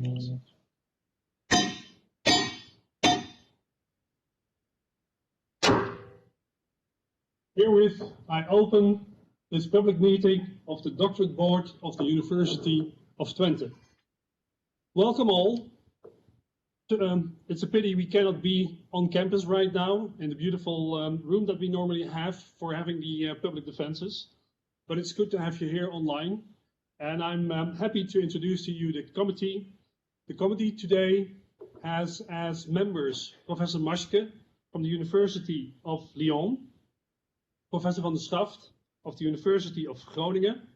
Herewith, I open this public meeting of the Doctorate Board of the University of Twente. Welcome all. It's a pity we cannot be on campus right now in the beautiful room that we normally have for having the public defenses, but it's good to have you here online. And I'm happy to introduce to you the committee. The committee today has as members Professor Maschke from the University of Lyon, Professor van der Schaft of the University of Groningen,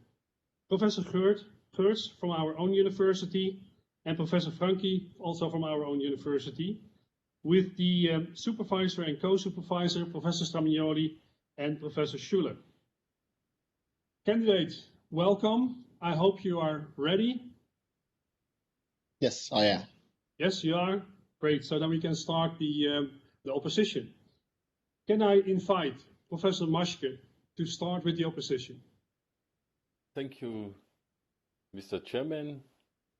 Professor Geurts from our own university, and Professor Franchi, also from our own university, with the supervisor and co-supervisor, Professor Stramigioli and Professor Schuller. Candidates, welcome. I hope you are ready. Yes, I am. Yes, you are? Great. So then we can start the opposition. Can I invite Professor Maschke to start with the opposition? Thank you, Mr. Chairman.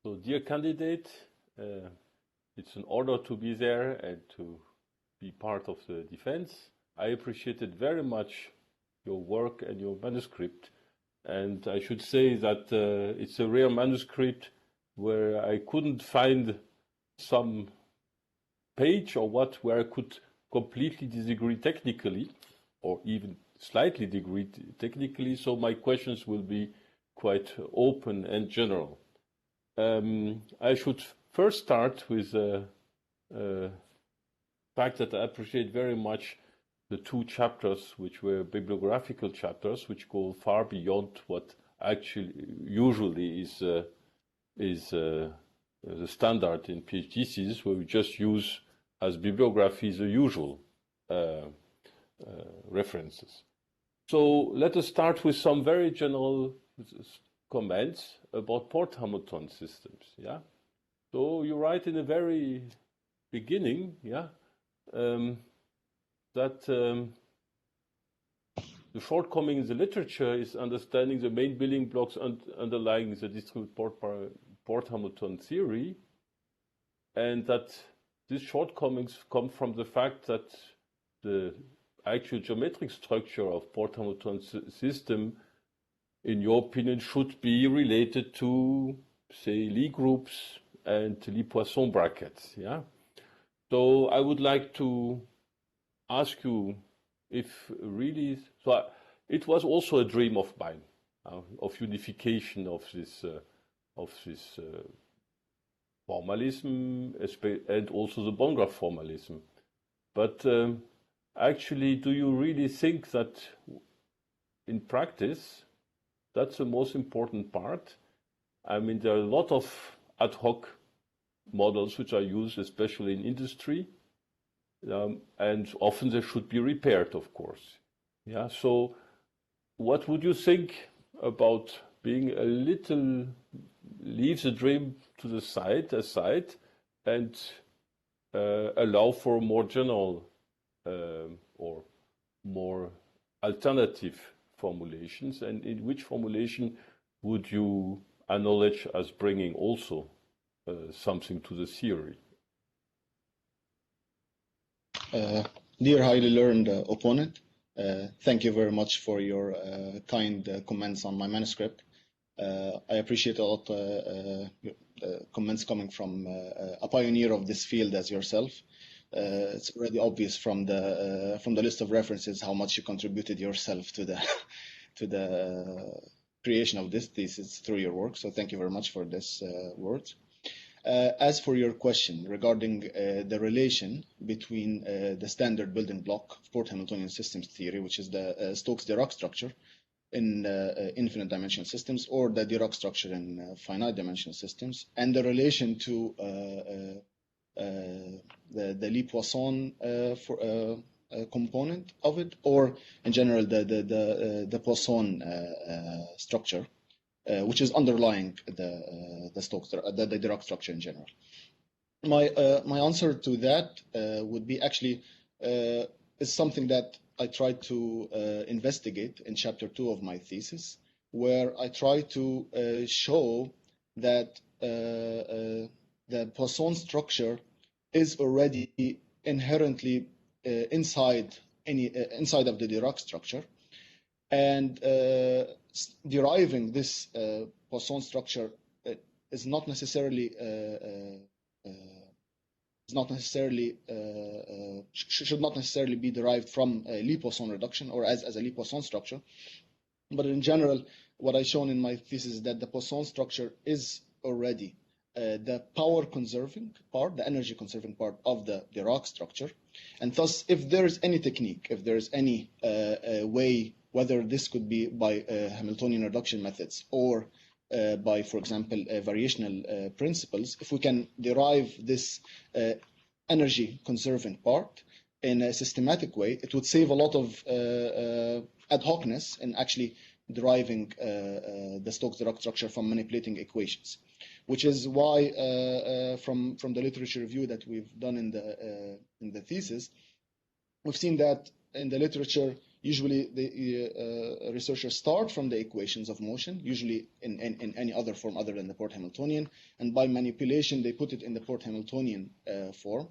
So, dear candidate, it's an honor to be there and to be part of the defense. I appreciated very much your work and your manuscript. And I should say that it's a rare manuscript where I couldn't find some page or what where I could completely disagree technically, or even slightly disagree technically. So my questions will be quite open and general. I should first start with the fact that I appreciate very much the two chapters, which were bibliographical chapters, which go far beyond what actually usually is the standard in PhD thesis, where we just use as bibliography the usual references. So let us start with some very general comments about port Hamilton systems. Yeah. So you write in the very beginning, yeah, that the shortcoming in the literature is understanding the main building blocks underlying the distributed port Hamilton theory, and that these shortcomings come from the fact that the actual geometric structure of port Hamilton system, in your opinion, should be related to, say, Lie groups and Lie Poisson brackets. Yeah. So I would like to ask you if really, so it was also a dream of mine, of unification of this formalism and also the bond graph formalism. But actually, do you really think that in practice, that's the most important part? I mean, there are a lot of ad hoc models which are used, especially in industry, and often they should be repaired, of course. Yeah. So, what would you think about being a little leave the dream to the aside, and allow for more general or more alternative formulations, and in which formulation would you acknowledge as bringing also something to the theory? Dear highly learned opponent, thank you very much for your kind comments on my manuscript. I appreciate a lot comments coming from a pioneer of this field as yourself. It's already obvious from the list of references how much you contributed yourself to the creation of this thesis through your work. So thank you very much for this words. As for your question regarding the relation between the standard building block of port Hamiltonian systems theory, which is the Stokes-Dirac structure in infinite dimensional systems, or the Dirac structure in finite dimensional systems, and the relation to the Lie Poisson component of it, or in general the Poisson structure, which is underlying the Dirac structure in general. My answer to that would be actually is something that I tried to investigate in chapter 2 of my thesis, where I try to show that the Poisson structure is already inherently inside of the Dirac structure, and deriving this Poisson structure is not necessarily should not necessarily be derived from a Lie Poisson reduction or as a Lie Poisson structure. But in general, what I've shown in my thesis is that the Poisson structure is already the power conserving part, the energy conserving part of the Dirac structure. And thus, if there is any technique, if there is any way, whether this could be by Hamiltonian reduction methods or by, for example, variational principles, if we can derive this energy conserving part in a systematic way, it would save a lot of ad hocness in actually deriving the Stokes-Dirac structure from manipulating equations, which is why from the literature review that we've done in the thesis, we've seen that in the literature, usually the researchers start from the equations of motion, usually in any other form other than the Port Hamiltonian, and by manipulation they put it in the Port Hamiltonian form.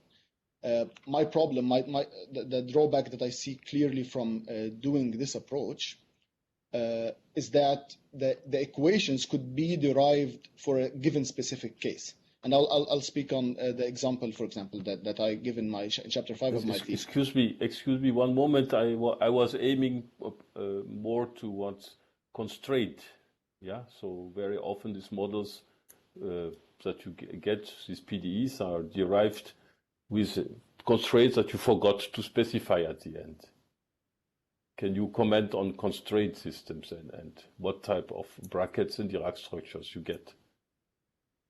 My problem, the drawback that I see clearly from doing this approach is that the equations could be derived for a given specific case. And I'll speak on the example, for example, that I give in my chapter 5 of my thesis. Excuse me, one moment. I was aiming more towards constraint. Yeah, so very often these models that you get, these PDEs, are derived with constraints that you forgot to specify at the end. Can you comment on constraint systems and what type of brackets and Dirac structures you get?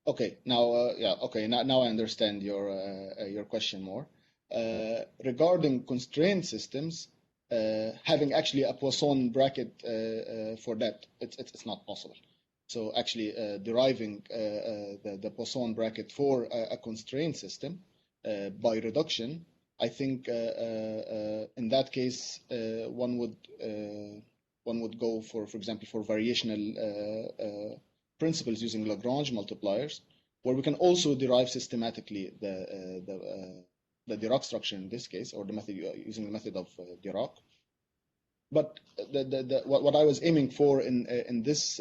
Okay, now now I understand your question more. Regarding constraint systems, having actually a Poisson bracket for that, it's not possible. So actually deriving the Poisson bracket for a constraint system by reduction, I think in that case one would go for example, for variational principles using Lagrange multipliers, where we can also derive systematically the Dirac structure in this case, or the method using the method of Dirac. But what I was aiming for in this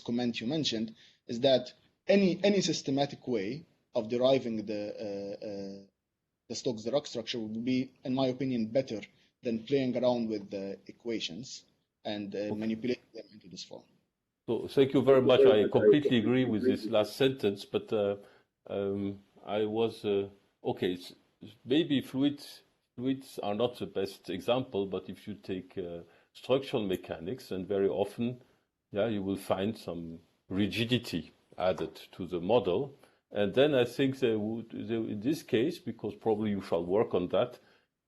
comment you mentioned is that any systematic way of deriving the Stokes-Dirac structure would be, in my opinion, better than playing around with the equations and manipulating them into this form. So thank you very much. I completely agree with this last sentence, but I was okay. Maybe fluids are not the best example, but if you take structural mechanics, and very often, yeah, you will find some rigidity added to the model. And then I think they would, in this case, because probably you shall work on that,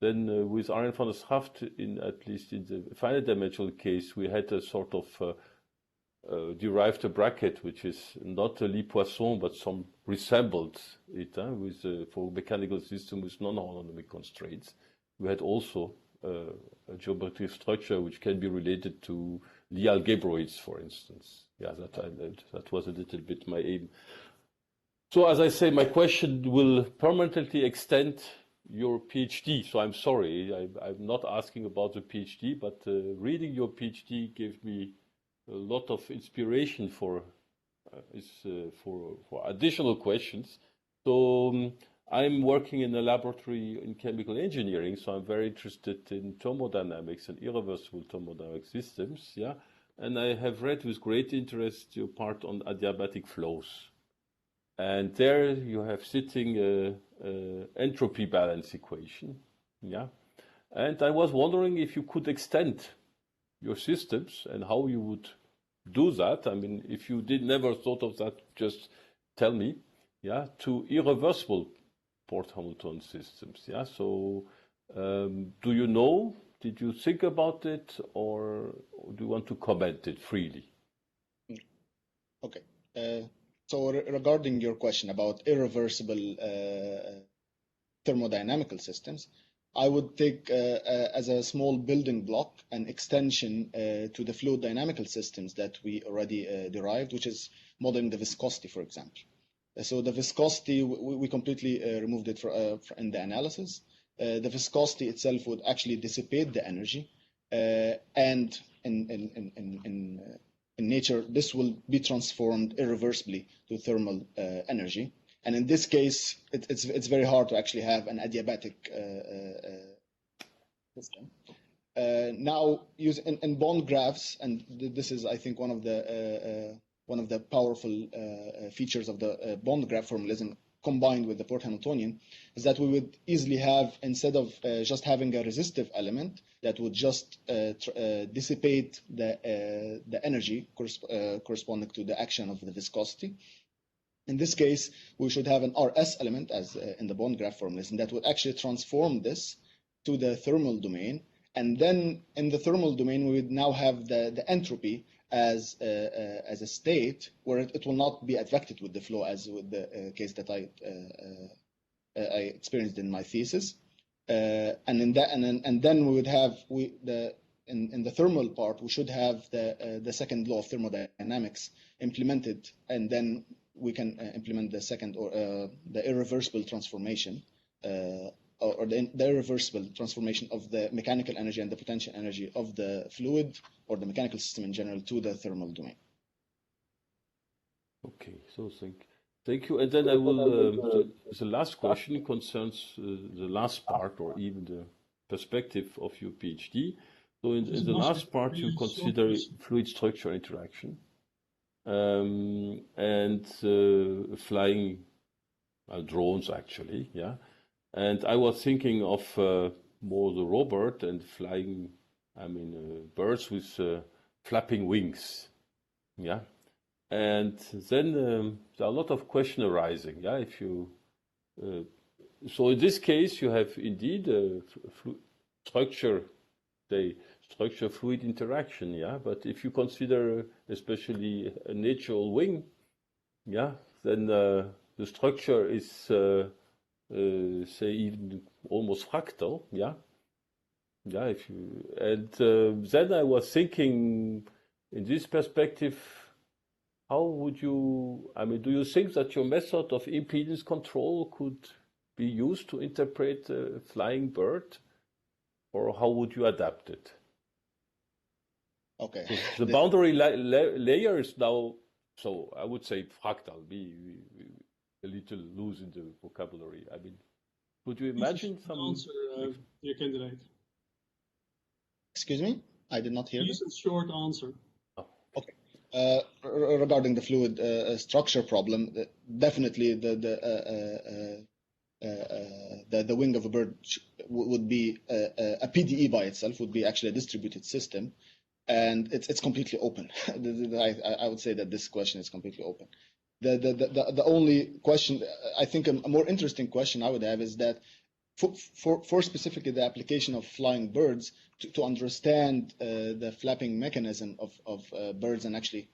then with Arjan van der Schaft, at least in the finite dimensional case, we had a sort of derived a bracket which is not a Lie Poisson, but some resembled it with for mechanical system with non-holonomic constraints. We had also a geometric structure which can be related to Lie algebroids, for instance. Yeah, that was a little bit my aim. So as I say, my question will permanently extend your PhD. So I'm sorry, I'm not asking about the PhD, but reading your PhD gave me a lot of inspiration for additional questions. So I'm working in a laboratory in chemical engineering, so I'm very interested in thermodynamics and irreversible thermodynamic systems. Yeah, and I have read with great interest your part on adiabatic flows. And there you have sitting a entropy balance equation, yeah. And I was wondering if you could extend your systems and how you would do that. I mean, if you never thought of that, just tell me, yeah, to irreversible Port Hamilton systems, yeah. So, do you know? Did you think about it, or do you want to comment it freely? Okay. So regarding your question about irreversible thermodynamical systems, I would take as a small building block an extension to the fluid dynamical systems that we already derived, which is modeling the viscosity, for example. So the viscosity, we completely removed it in the analysis. The viscosity itself would actually dissipate the energy, and in nature, this will be transformed irreversibly to thermal energy. And in this case, it's very hard to actually have an adiabatic system. Now, in bond graphs, and this is, I think, one of the powerful features of the bond graph formalism combined with the Port Hamiltonian, is that we would easily have, instead of just having a resistive element that would just dissipate the energy corresponding to the action of the viscosity. In this case, we should have an RS element, as in the bond graph formalism, that would actually transform this to the thermal domain. And then in the thermal domain, we would now have the entropy as a state where it will not be affected with the flow, as with the case that I experienced in my thesis. And then we would have in the thermal part, we should have the second law of thermodynamics implemented, and then we can implement the second, or the irreversible transformation, or the irreversible transformation of the mechanical energy and the potential energy of the fluid or the mechanical system in general to the thermal domain. Okay, so thank you. And then I will, the last question concerns the last part, or even the perspective of your PhD. So in the last part, you consider fluid structure interaction and flying drones, actually, yeah. And I was thinking of more the robot and flying, birds with flapping wings, yeah. And then there are a lot of questions arising, yeah. If you so in this case, you have indeed structure fluid interaction, yeah. But if you consider especially a natural wing, yeah, then the structure is say even almost fractal, yeah. Yeah, then I was thinking in this perspective, how would you, do you think that your method of impedance control could be used to interpret a flying bird, or how would you adapt it? Okay. The boundary layer is now, so I would say fractal, be a little loose in the vocabulary. Could you imagine some answer, dear candidate? Excuse me, I did not hear you. Use a short answer. Oh. Okay. Regarding the fluid structure problem, definitely the wing of a bird would be a PDE by itself, would be actually a distributed system, and it's completely open. I would say that this question is completely open. The only question, I think, a more interesting question I would have is that for specifically the application of flying birds, to understand the flapping mechanism of birds and actually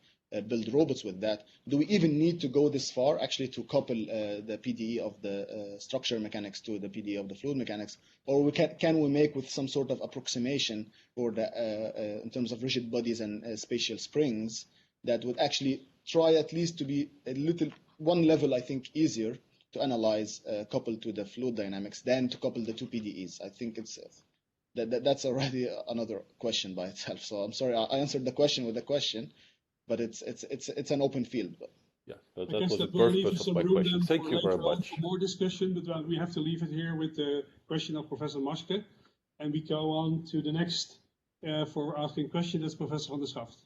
build robots with that, do we even need to go this far, actually, to couple the PDE of the structure mechanics to the PDE of the fluid mechanics? Or can we make with some sort of approximation for in terms of rigid bodies and spatial springs that would actually try at least to be one level, I think, easier to analyze coupled to the fluid dynamics than to couple the two PDEs? I think that's already another question by itself. So I'm sorry, I answered the question with a question, but it's an open field. Yeah, but that was the purpose of my question. Thank you very much. For more discussion, but we have to leave it here with the question of Professor Maschke, and we go on to the next for asking questions. That's Professor van der Schaft.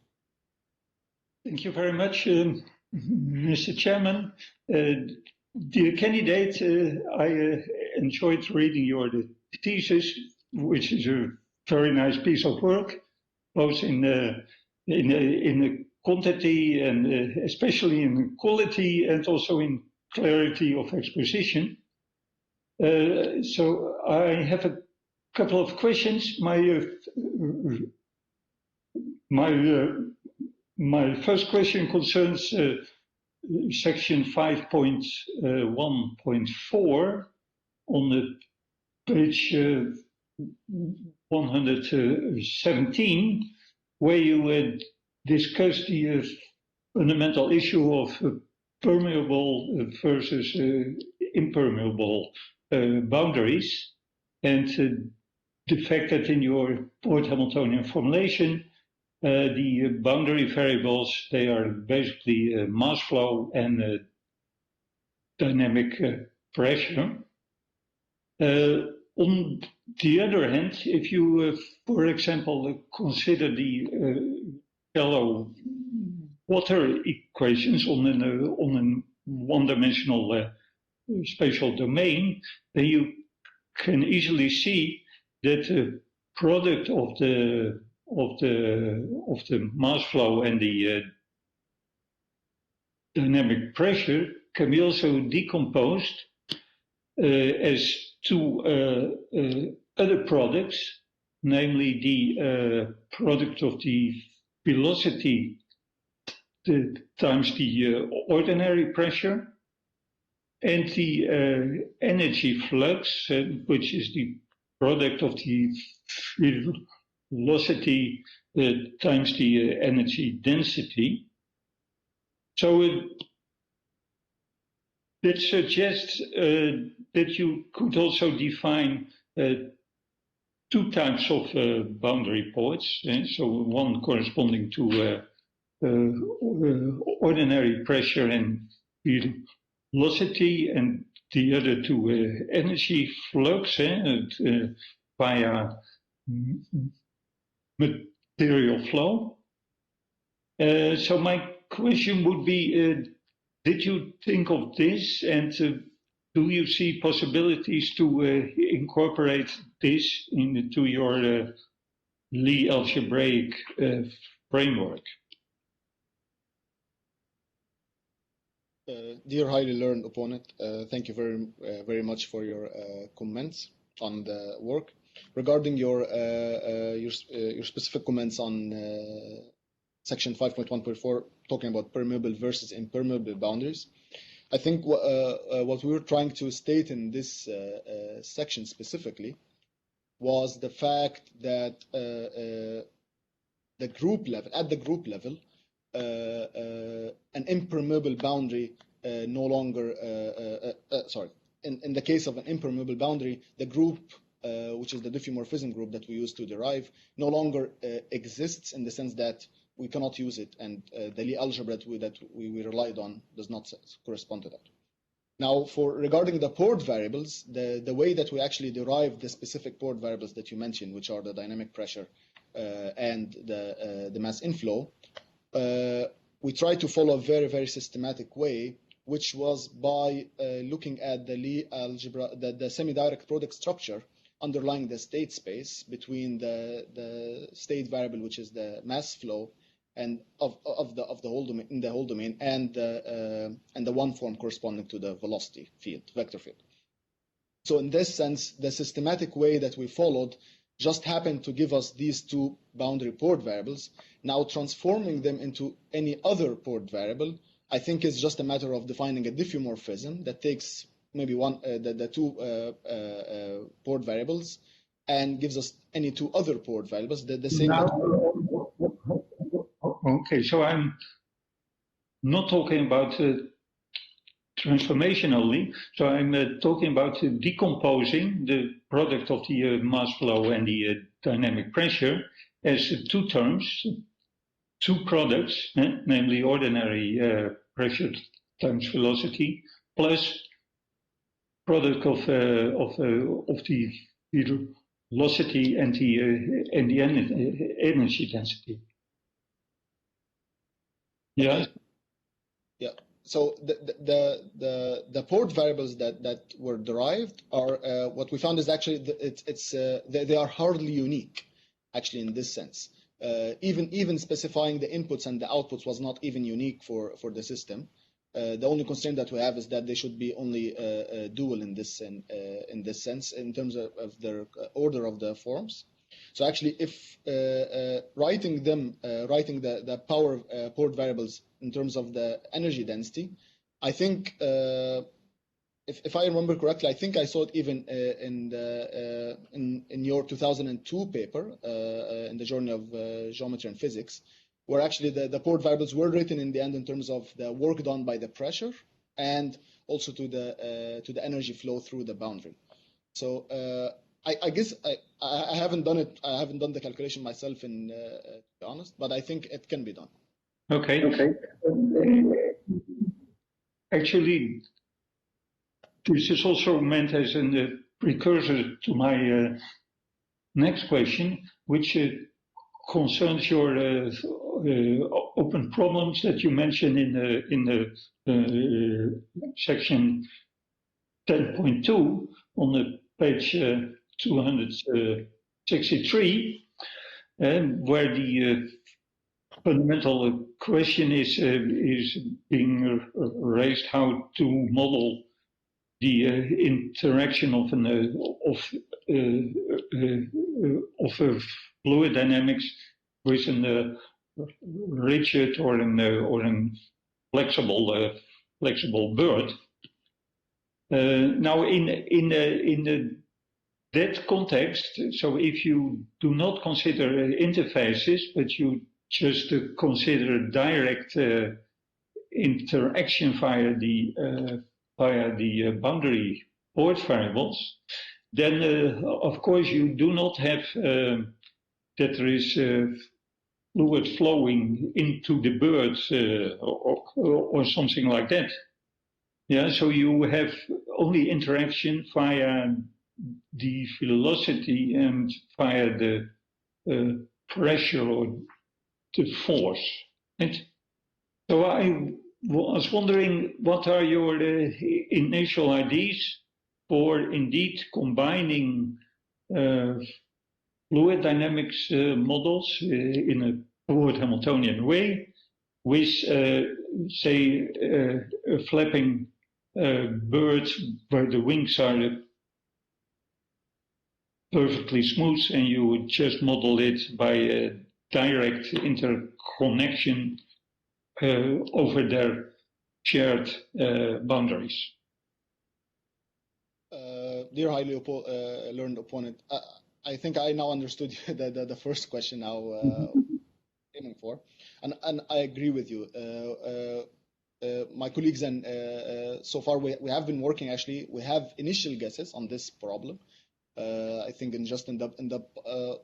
Thank you very much, Mr. Chairman. Dear candidate, I enjoyed reading your thesis, which is a very nice piece of work, both in the quantity and especially in quality, and also in clarity of exposition. So I have a couple of questions. My first question concerns section 5.1.4 on the page 117, where you discuss the fundamental issue of permeable versus impermeable boundaries, and the fact that in your Port Hamiltonian formulation, the boundary variables, they are basically mass flow and dynamic pressure. On the other hand, if you, for example, consider the shallow water equations on a one-dimensional spatial domain, then you can easily see that the product of the mass flow and the dynamic pressure can be also decomposed as two other products, namely the product of the velocity times the ordinary pressure, and the energy flux, which is the product of the velocity times the energy density. So that suggests that you could also define two types of boundary ports. So one corresponding to ordinary pressure and velocity, and the other to energy flux via material flow. So my question would be, did you think of this, and do you see possibilities to incorporate this into your Lie algebraic framework? Dear highly learned opponent, thank you very much for your comments on the work. Regarding your specific comments on section 5.1.4, talking about permeable versus impermeable boundaries, I think what we were trying to state in this section specifically was the fact that at the group level, an impermeable boundary no longer, in the case of an impermeable boundary, the group, which is the diffeomorphism group that we use to derive, no longer exists, in the sense that we cannot use it, and the Lie algebra that we relied on does not correspond to that. Now, regarding the port variables, the way that we actually derive the specific port variables that you mentioned, which are the dynamic pressure and the mass inflow, we try to follow a very, very systematic way, which was by looking at the Lie algebra, the semi-direct product structure underlying the state space between the state variable, which is the mass flow, and of the whole domain, in the whole domain, and the one form corresponding to the velocity field, vector field. So in this sense, the systematic way that we followed just happened to give us these two boundary port variables. Now transforming them into any other port variable, I think is just a matter of defining a diffeomorphism that takes maybe the two port variables and gives us any two other port variables. The same. Okay, so I'm not talking about transformation only. So I'm talking about decomposing the product of the mass flow and the dynamic pressure as two terms, two products, namely ordinary pressure times velocity plus product of the velocity and the energy density. Yeah. Yeah. So the port variables that were derived are what we found is actually they are hardly unique, actually, in this sense. Even specifying the inputs and the outputs was not even unique for the system. The only constraint that we have is that they should be only dual in this sense in terms of their order of the forms. So actually, if writing the power port variables in terms of the energy density, I think, if I remember correctly, I think I saw it even in your 2002 paper in the Journal of Geometry and Physics, where actually the port variables were written in the end in terms of the work done by the pressure and also to the energy flow through the boundary. So I guess I haven't done it. I haven't done the calculation myself, to be honest, but I think it can be done. Okay. Actually, this is also meant as a precursor to my next question, which concerns your open problems that you mentioned in the section 10.2 on the page 263, where the fundamental question is being raised: how to model the interaction of fluid dynamics with a rigid or a flexible bird. Now, in that context, so if you do not consider interfaces, but you just consider direct interaction via the boundary port variables, then of course you do not have that there is fluid flowing into the birds or something like that. Yeah, so you have only interaction via the velocity and via the pressure or the force. And so I was wondering, what are your initial ideas for indeed combining fluid dynamics models in a fluid Hamiltonian way with, say, a flapping bird where the wings are perfectly smooth, and you would just model it by a direct interconnection over their shared boundaries? Dear highly learned opponent, I think I now understood the first question now aiming for, and I agree with you. My colleagues and so far we have been working. Actually, we have initial guesses on this problem. I think in the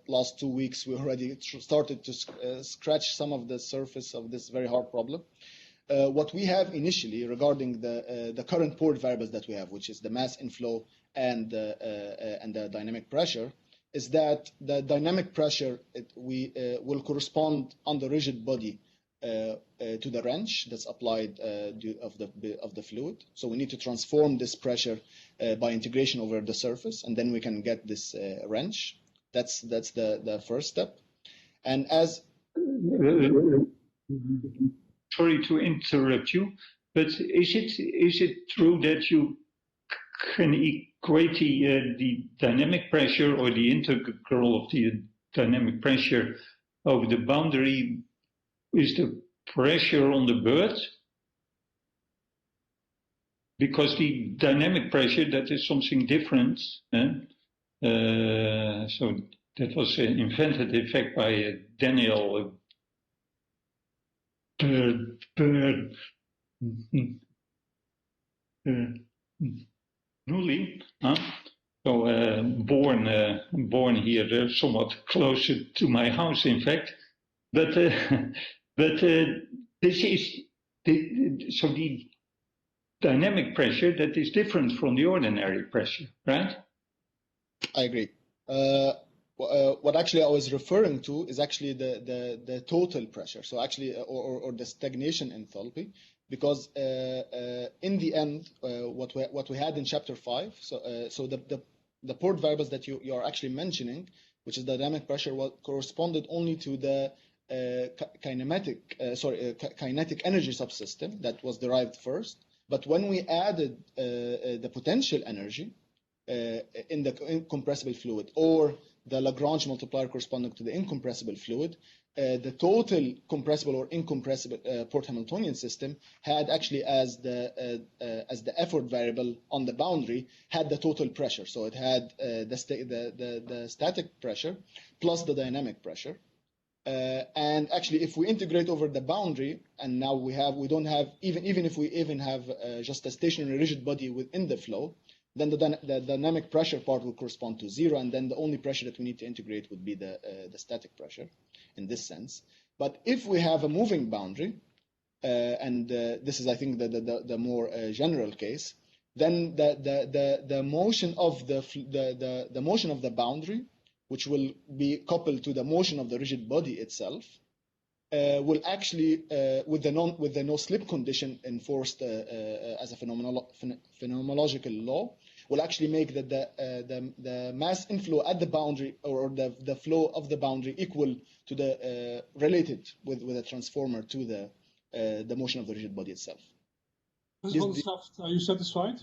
last 2 weeks we already started to scratch some of the surface of this very hard problem. What we have initially regarding the current port variables that we have, which is the mass inflow and the dynamic pressure, is that the dynamic pressure will correspond on the rigid body to the wrench that's applied of the fluid. So we need to transform this pressure by integration over the surface, and then we can get this wrench. That's the first step. And as sorry to interrupt you, but is it true that you can equate the dynamic pressure or the integral of the dynamic pressure over the boundary with the pressure on the bird? Because the dynamic pressure, that is something different. So that was invented, in fact, by Daniel Newly, so born here, somewhat closer to my house, in fact. But this is so the dynamic pressure that is different from the ordinary pressure, right? I agree. What actually I was referring to is actually the total pressure. So actually, or the stagnation enthalpy, because in the end, what we had in chapter 5. So the port variables that you are actually mentioning, which is the dynamic pressure, corresponded only to the kinetic energy subsystem that was derived first. But when we added the potential energy in the incompressible fluid, or the Lagrange multiplier corresponding to the incompressible fluid, the total compressible or incompressible port Hamiltonian system had actually as the effort variable on the boundary had the total pressure. So it had the static pressure plus the dynamic pressure. And actually, if we integrate over the boundary, and now we don't have, even if we have just a stationary rigid body within the flow, then the dynamic pressure part will correspond to 0, and then the only pressure that we need to integrate would be the static pressure in this sense. But if we have a moving boundary, and this is, I think, the more general case, then the motion of the motion of the boundary, which will be coupled to the motion of the rigid body itself, will actually, with the no slip condition enforced as a phenomenological law, will actually make the mass inflow at the boundary, or the flow of the boundary, equal to the related with a transformer to the motion of the rigid body itself. Professor van Schaft, are you satisfied?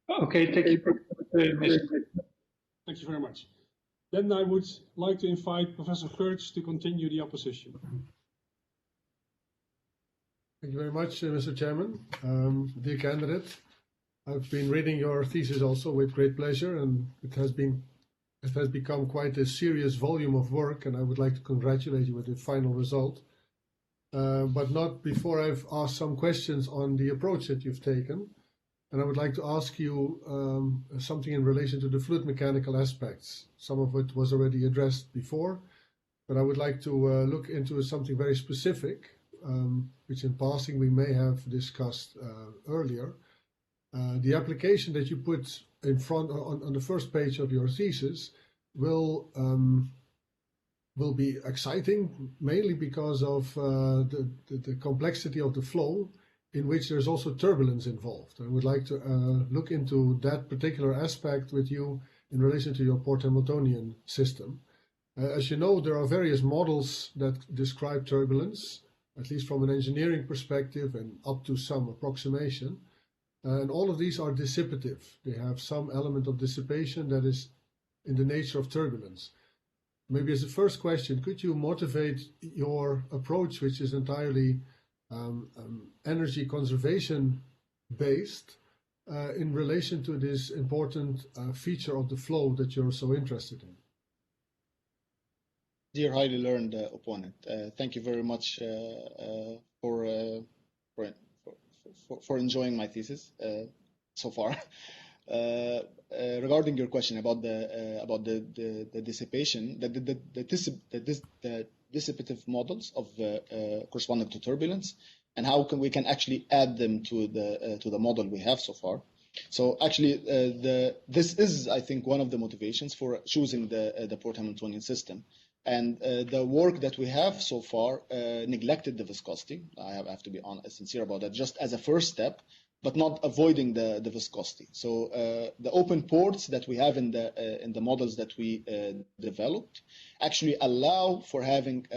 Okay, thank you, Mr. Thank you very much. Then I would like to invite Professor Geurts to continue the opposition. Thank you very much, Mr. Chairman. Dear candidate, I've been reading your thesis also with great pleasure, and it has become quite a serious volume of work, and I would like to congratulate you with the final result. But not before I've asked some questions on the approach that you've taken. And I would like to ask you something in relation to the fluid mechanical aspects. Some of it was already addressed before, but I would like to look into something very specific, which in passing we may have discussed earlier. The application that you put in front on the first page of your thesis will be exciting, mainly because of the complexity of the flow, in which there's also turbulence involved. I would like to look into that particular aspect with you in relation to your Port Hamiltonian system. As you know, there are various models that describe turbulence, at least from an engineering perspective and up to some approximation. And all of these are dissipative. They have some element of dissipation that is in the nature of turbulence. Maybe as a first question, could you motivate your approach, which is entirely energy conservation based, in relation to this important feature of the flow that you're so interested in? Dear highly learned opponent, thank you very much for enjoying my thesis so far. Regarding your question about the dissipation, the dissipative models of corresponding to turbulence, and how we can actually add them to the model we have so far. So actually, this is, I think, one of the motivations for choosing the Port Hamiltonian system. And the work that we have so far neglected the viscosity. I have to be sincere about that, just as a first step, but not avoiding the viscosity. So the open ports that we have in the models that we developed actually allow for having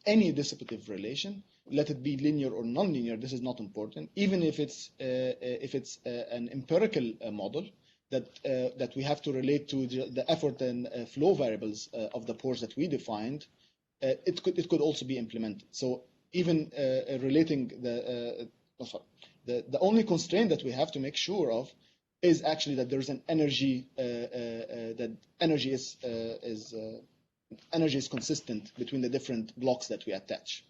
any dissipative relation, let it be linear or nonlinear. This is not important. Even if it's an empirical model that we have to relate to the effort and flow variables of the ports that we defined, it could also be implemented. So even relating the only constraint that we have to make sure of is actually that there's an energy, that energy is consistent between the different blocks that we attach.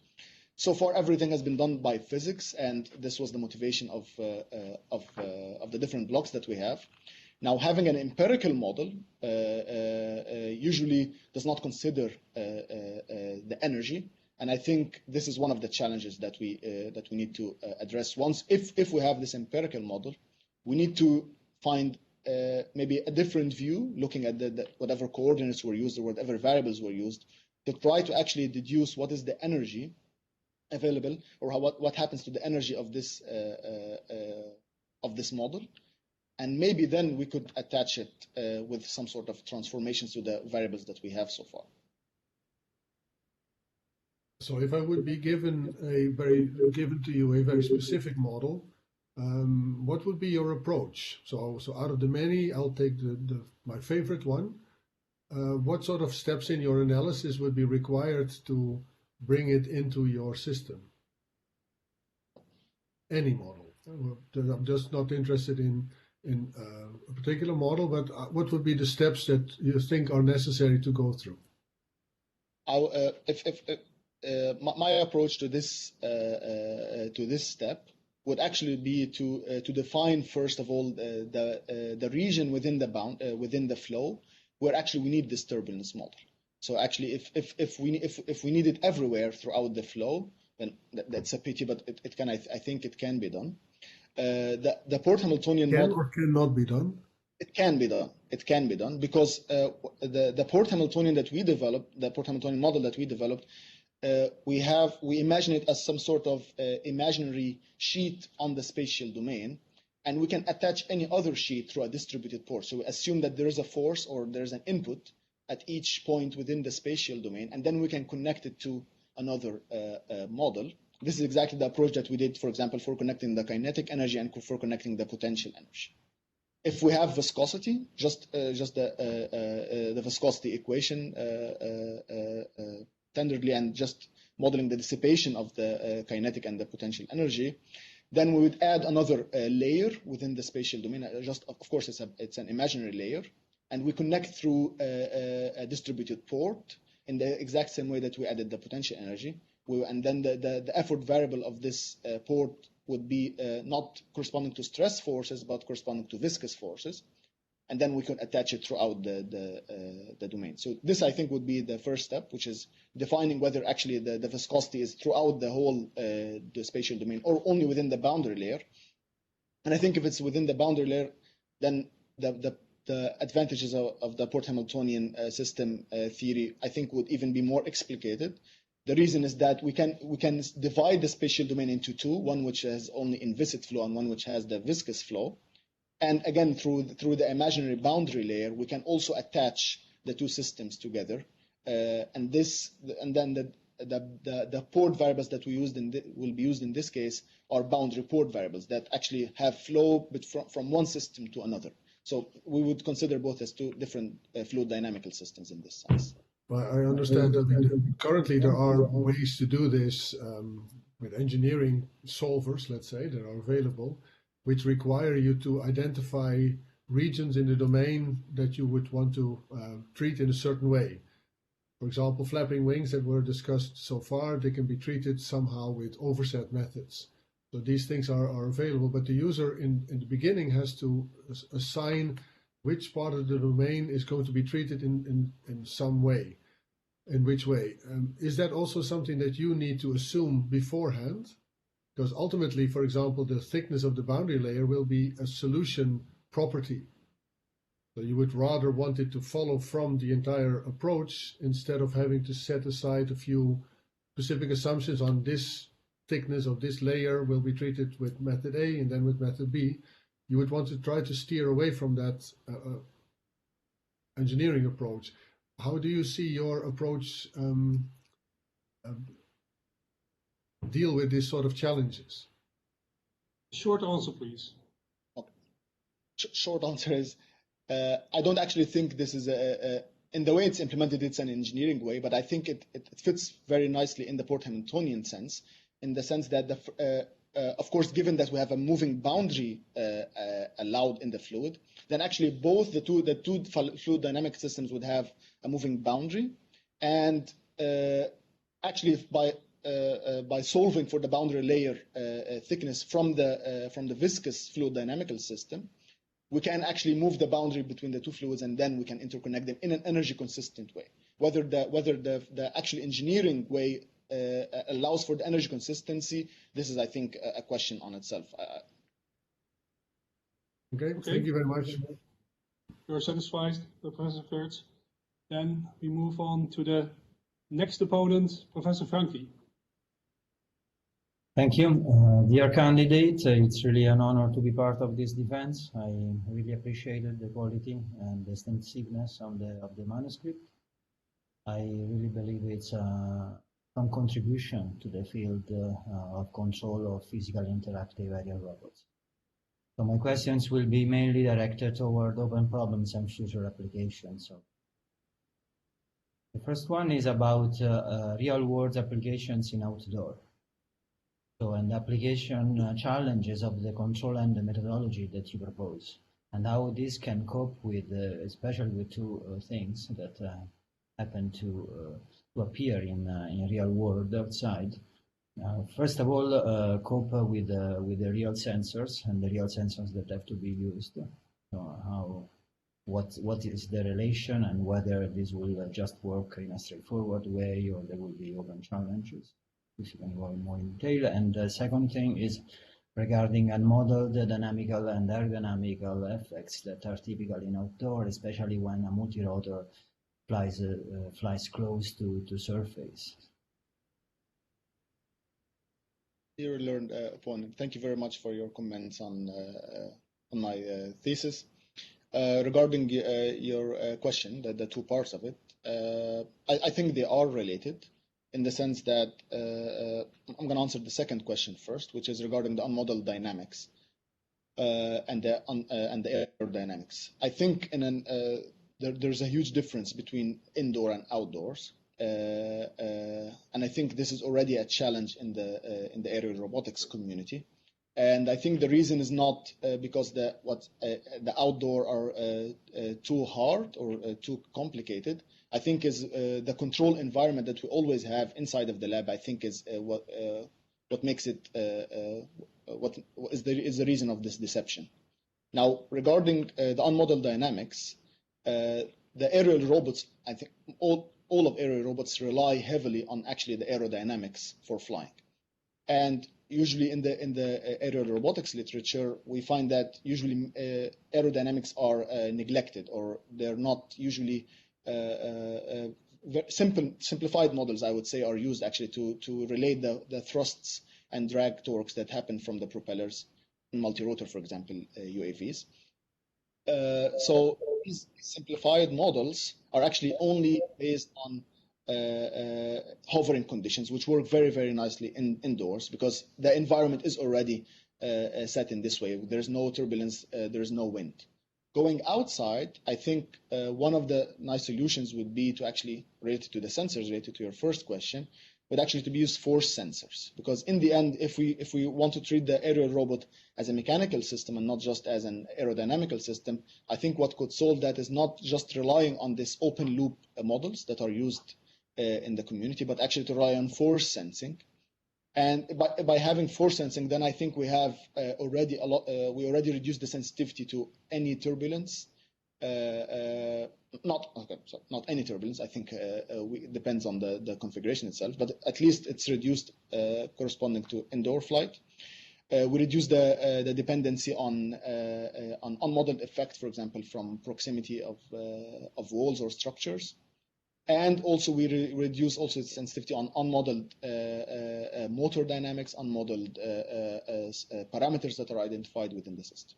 So far, everything has been done by physics, and this was the motivation of the different blocks that we have. Now, having an empirical model usually does not consider the energy. And I think this is one of the challenges that we need to address. If we have this empirical model, we need to find maybe a different view, looking at whatever coordinates were used or whatever variables were used, to try to actually deduce what is the energy available, or what happens to the energy of this model, and maybe then we could attach it with some sort of transformations to the variables that we have so far. So if I would be given to you a very specific model, what would be your approach? So out of the many, I'll take my favorite one. What sort of steps in your analysis would be required to bring it into your system? Any model. I'm just not interested in a particular model, but what would be the steps that you think are necessary to go through? My approach to this step would actually be to define first of all the region within the flow where actually we need this turbulence model. So actually, if we need it everywhere throughout the flow, then that's a pity, but I think it can be done. The Port Hamiltonian model or cannot be done. It can be done. It can be done because the Port Hamiltonian that we developed, the Port Hamiltonian model that we developed, we imagine it as some sort of imaginary sheet on the spatial domain, and we can attach any other sheet through a distributed port. So we assume that there is a force or there's an input at each point within the spatial domain, and then we can connect it to another model. This is exactly the approach that we did, for example, for connecting the kinetic energy and for connecting the potential energy. If we have viscosity, just the viscosity equation tenderly and just modeling the dissipation of the kinetic and the potential energy, then we would add another layer within the spatial domain. Of course, it's an imaginary layer, and we connect through a distributed port in the exact same way that we added the potential energy. And then the effort variable of this port would be not corresponding to stress forces, but corresponding to viscous forces. And then we could attach it throughout the domain. So this, I think, would be the first step, which is defining whether actually the viscosity is throughout the whole the spatial domain or only within the boundary layer. And I think if it's within the boundary layer, then the advantages of the Port Hamiltonian system theory, I think, would even be more explicated. The reason is that we can divide the spatial domain into two, one which has only inviscid flow and one which has the viscous flow. And again, through the imaginary boundary layer, we can also attach the two systems together. And then the port variables that will be used in this case are boundary port variables that actually have flow from one system to another. So we would consider both as two different fluid dynamical systems in this sense. Well, I understand that currently there are ways to do this with engineering solvers, let's say, that are available, which require you to identify regions in the domain that you would want to treat in a certain way. For example, flapping wings that were discussed so far, they can be treated somehow with overset methods. So these things are available, but the user in the beginning has to assign which part of the domain is going to be treated in some way. In which way? Is that also something that you need to assume beforehand? Because ultimately, for example, the thickness of the boundary layer will be a solution property. So you would rather want it to follow from the entire approach instead of having to set aside a few specific assumptions on this thickness of this layer will be treated with method A and then with method B. You would want to try to steer away from that engineering approach. How do you see your approach deal with these sort of challenges? Short answer, please. Short answer is, I don't actually think this is in the way it's implemented, it's an engineering way, but I think it fits very nicely in the Port Hamiltonian sense, in the sense that, of course, given that we have a moving boundary allowed in the fluid, then actually both the two fluid dynamic systems would have a moving boundary, and actually by solving for the boundary layer thickness from the viscous fluid dynamical system, we can actually move the boundary between the two fluids, and then we can interconnect them in an energy consistent way. Whether the actual engineering way allows for the energy consistency, this is, I think, a question on itself. Okay, thank you very much. You're satisfied, Professor Geurts? Then we move on to the next opponent, Professor Franchi. Thank you. Dear candidate, it's really an honor to be part of this defense. I really appreciated the quality and the extensiveness of the manuscript. I really believe it's some contribution to the field of control of physical interactive aerial robots. So my questions will be mainly directed toward open problems and future applications. So the first one is about real-world applications in outdoor. So, and application challenges of the control and the methodology that you propose, and how this can cope with, especially with two things that happen to appear in real world outside. First of all, cope with the real sensors and the real sensors that have to be used. So what is the relation and whether this will just work in a straightforward way or there will be open challenges. If you can go in more detail. And the second thing is regarding unmodeled dynamical and aerodynamical effects that are typical in outdoor, especially when a multi-rotor flies close to surface. Dear learned opponent, thank you very much for your comments on my thesis. Regarding your question, the two parts of it, I think they are related in the sense that I'm going to answer the second question first, which is regarding the unmodeled dynamics and the aerodynamics. I think there's a huge difference between indoor and outdoors. And I think this is already a challenge in the aerial robotics community. And I think the reason is not because the outdoor are too hard or too complicated. I think is the control environment that we always have inside of the lab. I think is what makes it what is the reason of this deception. Now, regarding the unmodeled dynamics, the aerial robots, I think all of aerial robots rely heavily on actually the aerodynamics for flying. And usually in the aerial robotics literature, we find that usually aerodynamics are neglected, or they're not usually simplified models, I would say, are used actually to relate the thrusts and drag torques that happen from the propellers in multi-rotor, for example, UAVs. So these simplified models are actually only based on hovering conditions, which work very, very nicely indoors because the environment is already set in this way. There's no turbulence, there's no wind. Going outside, I think one of the nice solutions would be to actually, related to the sensors, related to your first question, would actually to be use force sensors. Because in the end, if we want to treat the aerial robot as a mechanical system and not just as an aerodynamical system, I think what could solve that is not just relying on this open loop models that are used in the community, but actually to rely on force sensing. And by having force sensing, then I think we have already we already reduced the sensitivity to any turbulence. Not any turbulence. I think it depends on the configuration itself, but at least it's reduced corresponding to indoor flight. We reduce the dependency on unmodeled effect, for example, from proximity of walls or structures. And also we reduce also its sensitivity on unmodeled motor dynamics, unmodeled parameters that are identified within the system.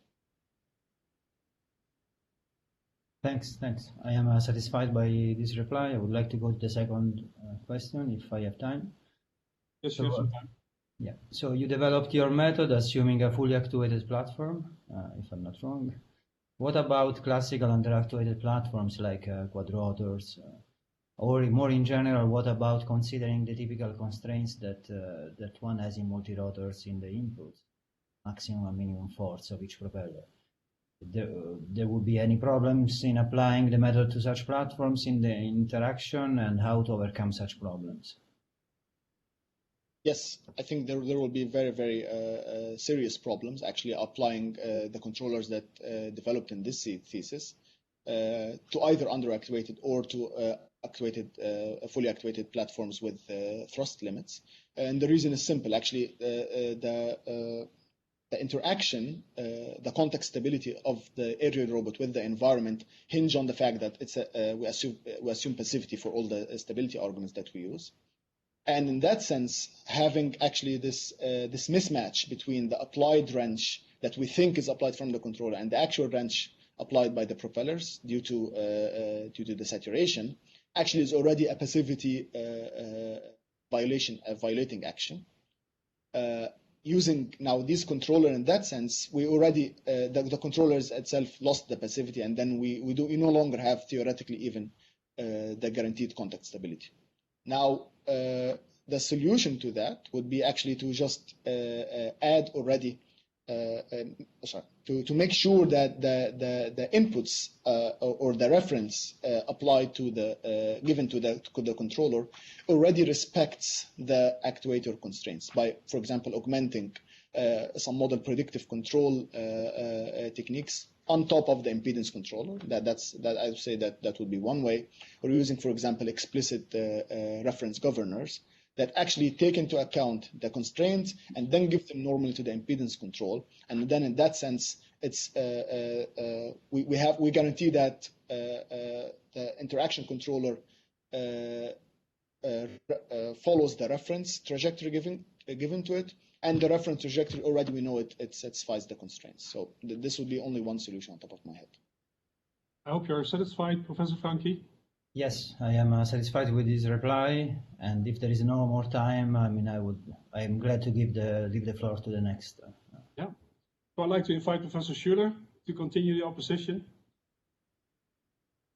Thanks. I am satisfied by this reply. I would like to go to the second question, if I have time. Yes, you have some time. Yeah. So you developed your method assuming a fully actuated platform, if I'm not wrong. What about classical underactuated platforms like quadrotors? Or more in general, what about considering the typical constraints that one has in multi-rotors in the inputs, maximum and minimum force of each propeller? There would be any problems in applying the method to such platforms in the interaction, and how to overcome such problems? Yes, I think there will be very, very serious problems actually applying the controllers that developed in this thesis to either underactuated or to fully actuated platforms with thrust limits. And the reason is simple. Actually, the interaction, the context stability of the aerial robot with the environment hinge on the fact that we assume passivity for all the stability arguments that we use. And in that sense, having actually this mismatch between the applied wrench that we think is applied from the controller and the actual wrench applied by the propellers due to the saturation, actually is already a passivity violating action. Using now this controller in that sense, we already the controllers itself lost the passivity, and then we no longer have theoretically even the guaranteed contact stability. Now the solution to that would be actually to just add already to make sure that the inputs or the reference applied to the given to the controller already respects the actuator constraints by, for example, augmenting some model predictive control techniques on top of the impedance controller. That I would say that would be one way. Or using, for example, explicit reference governors that actually take into account the constraints and then give them normally to the impedance control. And then in that sense, it's we guarantee that the interaction controller follows the reference trajectory given to it, and the reference trajectory already we know it satisfies the constraints. So this would be only one solution on top of my head. I hope you're satisfied, Professor Franchi. Yes, I am satisfied with this reply, and if there is no more time, I mean, I'm glad to give the floor to the next. Yeah. So I'd like to invite Professor Schuller to continue the opposition.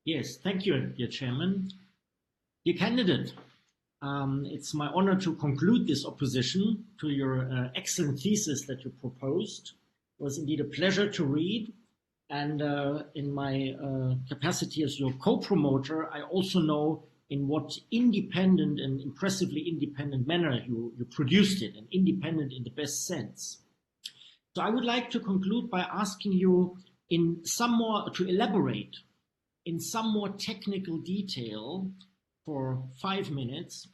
Yes, thank you, dear Chairman. Dear candidate, it's my honor to conclude this opposition to your excellent thesis that you proposed. It was indeed a pleasure to read. And in my capacity as your co-promoter, I also know in what independent and impressively independent manner you produced it, and independent in the best sense. So I would like to conclude by asking you to elaborate in some more technical detail for 5 minutes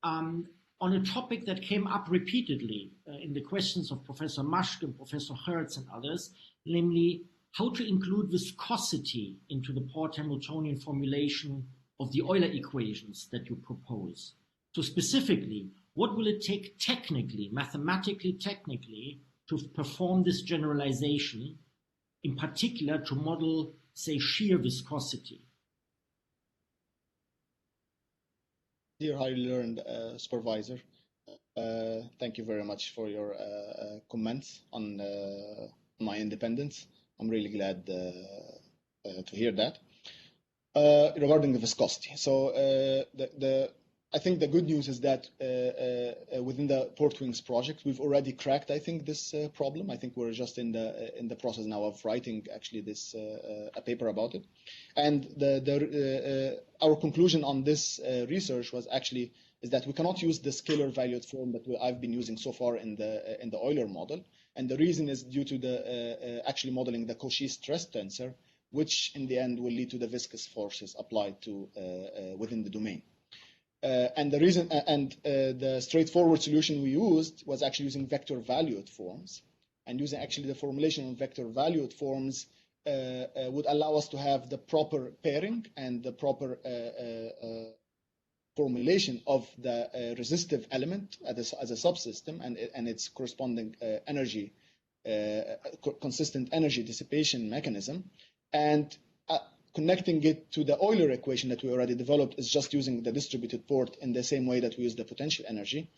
on a topic that came up repeatedly in the questions of Professor Maschke and Professor Geurts and others, namely how to include viscosity into the port Hamiltonian formulation of the Euler equations that you propose. So specifically, what will it take technically, mathematically technically, to perform this generalization, in particular to model, say, shear viscosity? Dear highly learned supervisor, thank you very much for your comments on my independence. I'm really glad to hear that. Regarding the viscosity, so I think the good news is that within the Port Wings project, we've already cracked, I think, this problem. I think we're just in the process now of writing actually this a paper about it. And our conclusion on this research was actually is that we cannot use the scalar valued form that I've been using so far in the Euler model. And the reason is due to the actually modeling the Cauchy stress tensor, which in the end will lead to the viscous forces applied to within the domain. And the reason the straightforward solution we used was actually using vector valued forms, and using actually the formulation of vector valued forms would allow us to have the proper pairing and the proper formulation of the resistive element as a subsystem and its corresponding energy, consistent energy dissipation mechanism, and connecting it to the Euler equation that we already developed is just using the distributed port in the same way that we use the potential energy.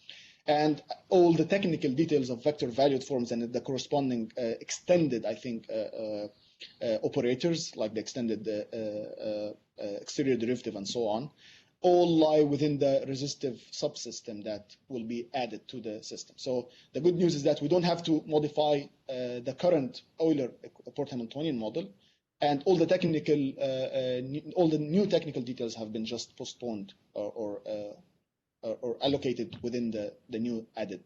And all the technical details of vector valued forms and the corresponding extended, I think, operators like the extended exterior derivative and so on, all lie within the resistive subsystem that will be added to the system. So the good news is that we don't have to modify the current Euler port Hamiltonian model, and all the new technical details have been just postponed or allocated within the new added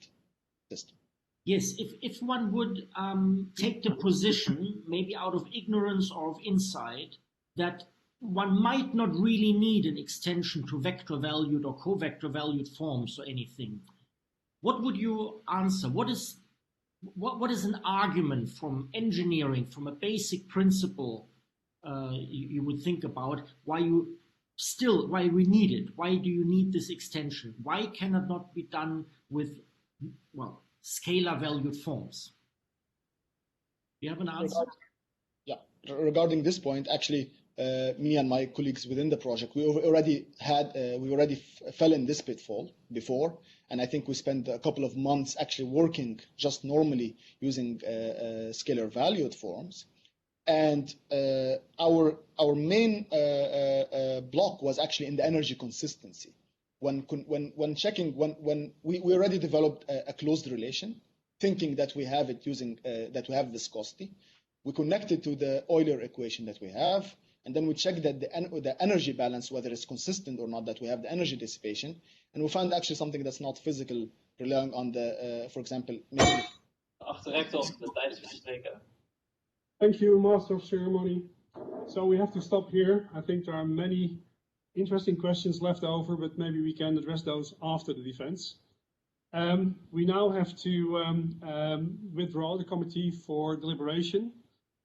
system. Yes, if one would take the position, maybe out of ignorance or of insight, that one might not really need an extension to vector valued or co-vector valued forms or anything, what would you answer? What is an argument from engineering, from a basic principle you would think about why we need it? Why do you need this extension? Why can it not be done with, well, scalar valued forms? Do you have an answer? Yeah, regarding this point, actually, me and my colleagues within the project, we already fell in this pitfall before, and I think we spent a couple of months actually working just normally using scalar valued forms. And our main block was actually in the energy consistency. When we already developed a closed relation thinking that we have it using that we have viscosity. We connect it to the Euler equation that we have, and then we check that the energy balance, whether it's consistent or not, that we have the energy dissipation, and we found actually something that's not physical, relying on the, for example, maybe. Thank you, Master of Ceremony. So we have to stop here. I think there are many interesting questions left over, but maybe we can address those after the defense. We now have to withdraw the committee for deliberation.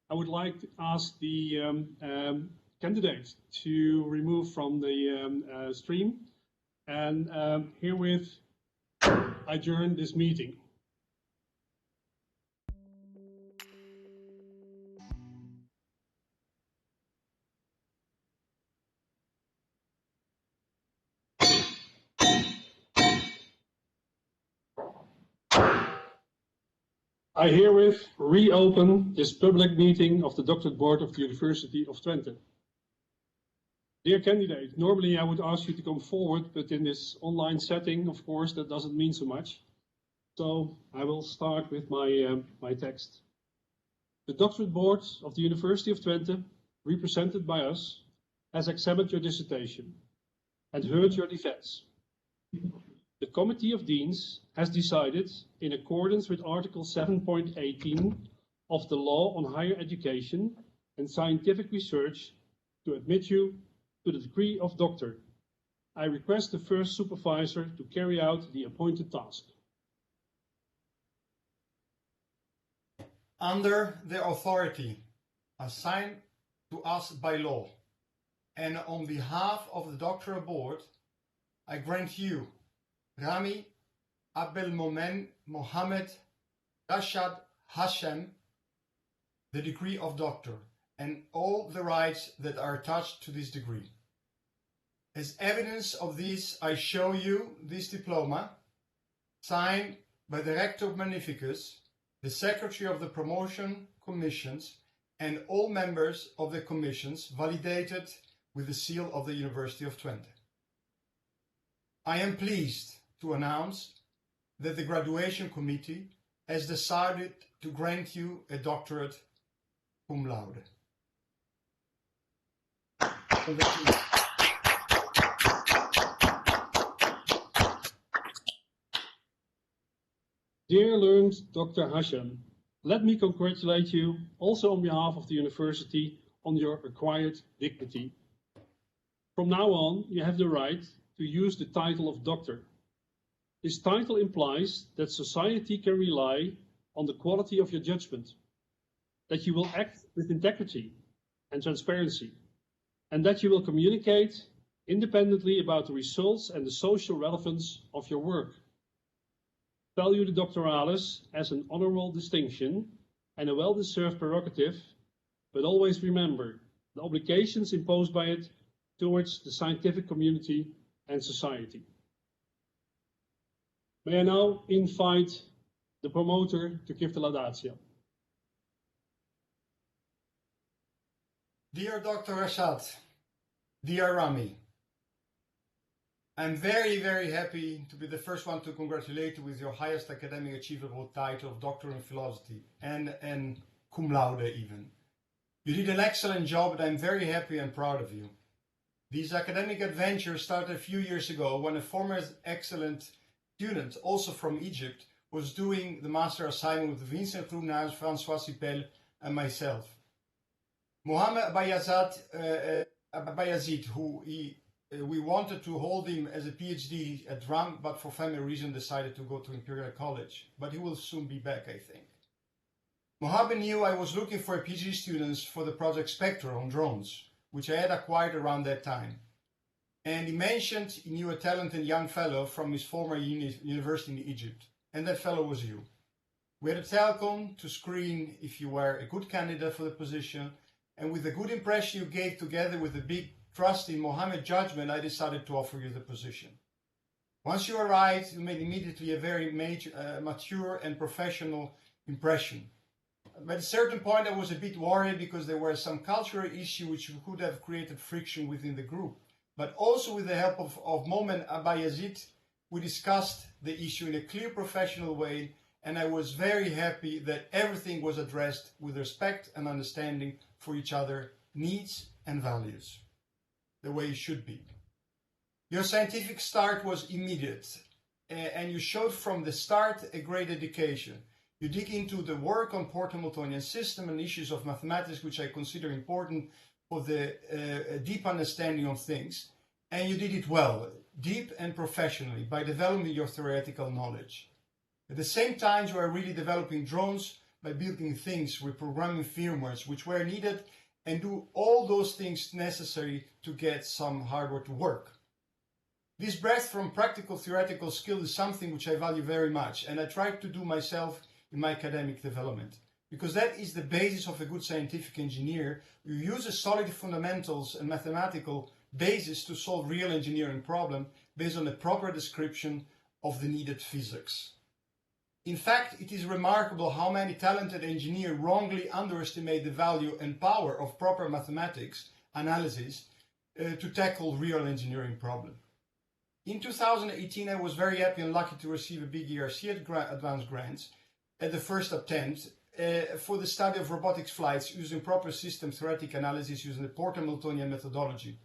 I would like to ask the candidate to remove from the stream, and herewith I adjourn this meeting. I herewith reopen this public meeting of the Doctorate Board of the University of Twente. Dear candidate, normally I would ask you to come forward, but in this online setting, of course, that doesn't mean so much. So I will start with my text. The Doctorate Board of the University of Twente, represented by us, has examined your dissertation and heard your defense. The Committee of Deans has decided, in accordance with Article 7.18 of the Law on Higher Education and Scientific Research, to admit you to the degree of doctor. I request the first supervisor to carry out the appointed task. Under the authority assigned to us by law, and on behalf of the Doctoral Board, I grant you, Ramy Abdelmomen Mohammed Rashad Hashem, the degree of doctor, and all the rights that are attached to this degree. As evidence of this, I show you this diploma, signed by the Rector Magnificus, the Secretary of the Promotion Commissions, and all members of the commissions, validated with the seal of the University of Twente. I am pleased to announce that the graduation committee has decided to grant you a doctorate cum laude. Dear learned Dr. Hashem, let me congratulate you also on behalf of the university on your acquired dignity. From now on, you have the right to use the title of doctor. This title implies that society can rely on the quality of your judgment, that you will act with integrity and transparency, and that you will communicate independently about the results and the social relevance of your work. Value the doctoralis as an honorable distinction and a well-deserved prerogative, but always remember the obligations imposed by it towards the scientific community and society. May I now invite the promoter to give the laudatio. Dear Dr. Rashad, dear Ramy, I'm very, very happy to be the first one to congratulate you with your highest academic achievable title of Doctor in Philosophy, and cum laude even. You did an excellent job, and I'm very happy and proud of you. These academic adventures started a few years ago when a former excellent student, also from Egypt, was doing the master assignment with Vincent Groenhuis, François Sipel, and myself. Mohammed Abayazid, who we wanted to hold him as a PhD at RAM, but for family reasons decided to go to Imperial College. But he will soon be back, I think. Mohammed knew I was looking for a PhD students for the project Spectre on drones, which I had acquired around that time. And he mentioned he knew a talented young fellow from his former university in Egypt, and that fellow was you. We had a telecom to screen if you were a good candidate for the position, and with the good impression you gave together with the big trust in Mohammed's judgment, I decided to offer you the position. Once you arrived, you made immediately a very mature and professional impression. At a certain point, I was a bit worried because there were some cultural issues which could have created friction within the group. But also with the help of Mohamed Abayazid, we discussed the issue in a clear professional way, and I was very happy that everything was addressed with respect and understanding for each other, needs and values, the way it should be. Your scientific start was immediate, and you showed from the start a great dedication. You dig into the work on Port-Hamiltonian system and issues of mathematics, which I consider important for the deep understanding of things, and you did it well, deep and professionally, by developing your theoretical knowledge. At the same time, you are really developing drones by building things, reprogramming firmwares which were needed, and do all those things necessary to get some hardware to work. This breadth from practical theoretical skill is something which I value very much, and I try to do myself in my academic development, because that is the basis of a good scientific engineer. You use a solid fundamentals and mathematical basis to solve real engineering problem based on a proper description of the needed physics. In fact, it is remarkable how many talented engineers wrongly underestimate the value and power of proper mathematics analysis to tackle real engineering problems. In 2018, I was very happy and lucky to receive a big ERC advanced grant at the first attempt for the study of robotics flights using proper system theoretic analysis using the Port-Hamiltonian methodology,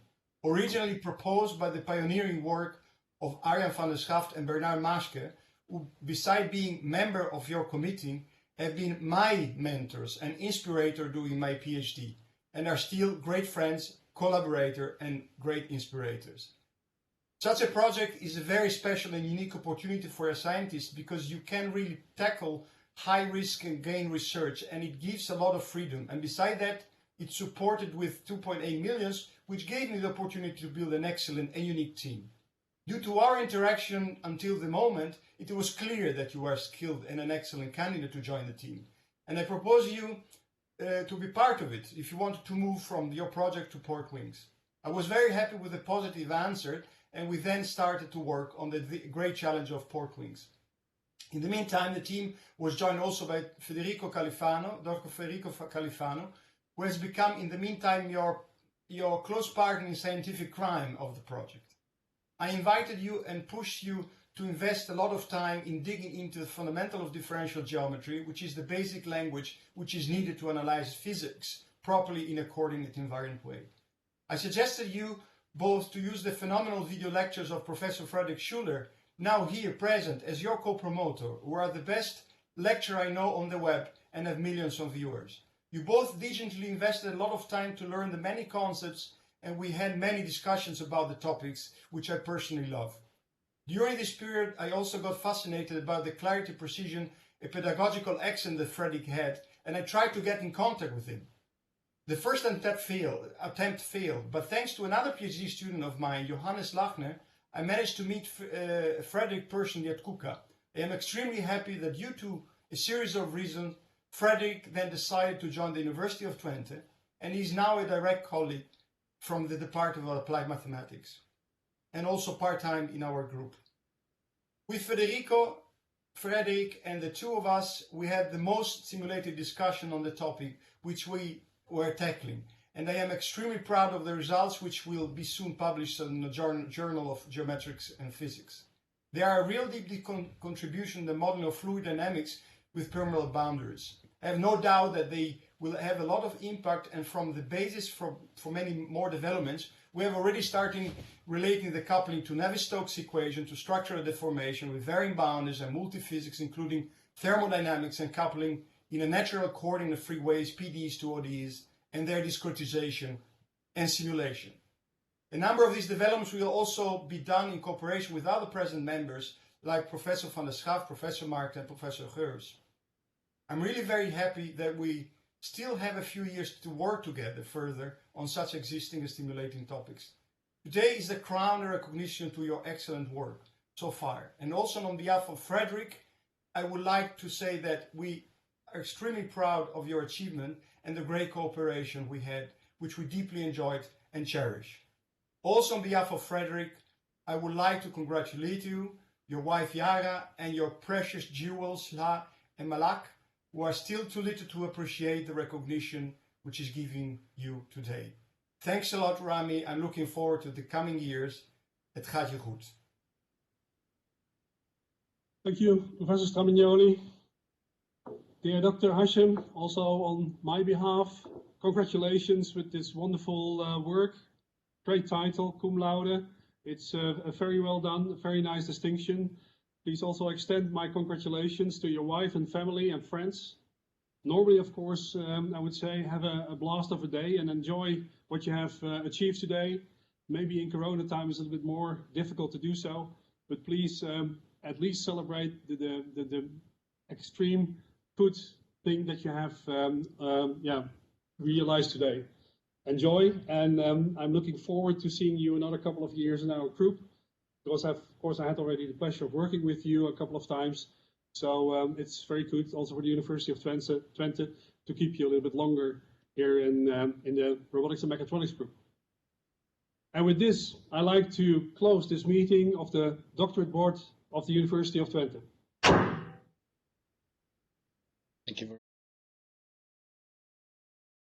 originally proposed by the pioneering work of Arjan van der Schaft and Bernhard Maschke, who, beside being member of your committee, have been my mentors and inspirator during my PhD, and are still great friends, collaborators, and great inspirators. Such a project is a very special and unique opportunity for a scientist because you can really tackle high risk and gain research, and it gives a lot of freedom. And beside that, it's supported with 2.8 million, which gave me the opportunity to build an excellent and unique team. Due to our interaction until the moment, it was clear that you are skilled and an excellent candidate to join the team. And I propose you to be part of it if you want to move from your project to Port Wings. I was very happy with the positive answer, and we then started to work on the great challenge of Port Wings. In the meantime, the team was joined also by Dr. Federico Califano, who has become in the meantime your close partner in scientific crime of the project. I invited you and pushed you to invest a lot of time in digging into the fundamental of differential geometry, which is the basic language which is needed to analyze physics properly in a coordinate invariant way. I suggested you both to use the phenomenal video lectures of Professor Frederic Schuller, now here present as your co-promoter, who are the best lecturer I know on the web and have millions of viewers. You both diligently invested a lot of time to learn the many concepts, and we had many discussions about the topics, which I personally love. During this period, I also got fascinated about the clarity, precision, and pedagogical accent that Frederic had, and I tried to get in contact with him. The first attempt failed, but thanks to another PhD student of mine, Johannes Lachner, I managed to meet Frederic personally at KUKA. I am extremely happy that due to a series of reasons, Frederic then decided to join the University of Twente, and he is now a direct colleague from the Department of Applied Mathematics, and also part-time in our group. With Frederic, and the two of us, we had the most simulated discussion on the topic which we were tackling, and I am extremely proud of the results which will be soon published in the Journal of Geometrics and Physics. They are a real deep contribution to the modeling of fluid dynamics with permeable boundaries. I have no doubt that they will have a lot of impact, and from the basis for many more developments, we have already started relating the coupling to Navier-Stokes equation to structural deformation with varying boundaries and multiphysics, including thermodynamics and coupling in a natural coordinate free ways, PDs to ODs, and their discretization and simulation. A number of these developments will also be done in cooperation with other present members like Professor van der Schaft, Professor Maschke, and Professor Geurts. I'm really very happy that we still have a few years to work together further on such existing and stimulating topics. Today is the crown and recognition to your excellent work so far. And also on behalf of Frederic, I would like to say that we are extremely proud of your achievement and the great cooperation we had, which we deeply enjoyed and cherish. Also on behalf of Frederic, I would like to congratulate you, your wife Yara, and your precious jewels La and Malak, who are still too little to appreciate the recognition which is given you today. Thanks a lot, Ramy. I'm looking forward to the coming years. Het gaat je goed. Thank you, Professor Stramigioli. Dear Dr. Hashem, also on my behalf, congratulations with this wonderful work. Great title, cum laude. It's a very well done, a very nice distinction. Please also extend my congratulations to your wife and family and friends. Normally, of course, I would say have a blast of a day and enjoy what you have achieved today. Maybe in Corona time it's a little bit more difficult to do so, but please at least celebrate the extreme good thing that you have realized today. Enjoy, and I'm looking forward to seeing you another couple of years in our group, because of course I had already the pleasure of working with you a couple of times. So it's very good also for the University of Twente to keep you a little bit longer here in the Robotics and Mechatronics group. And with this, I'd like to close this meeting of the Doctorate Board of the University of Twente. Thank you very much.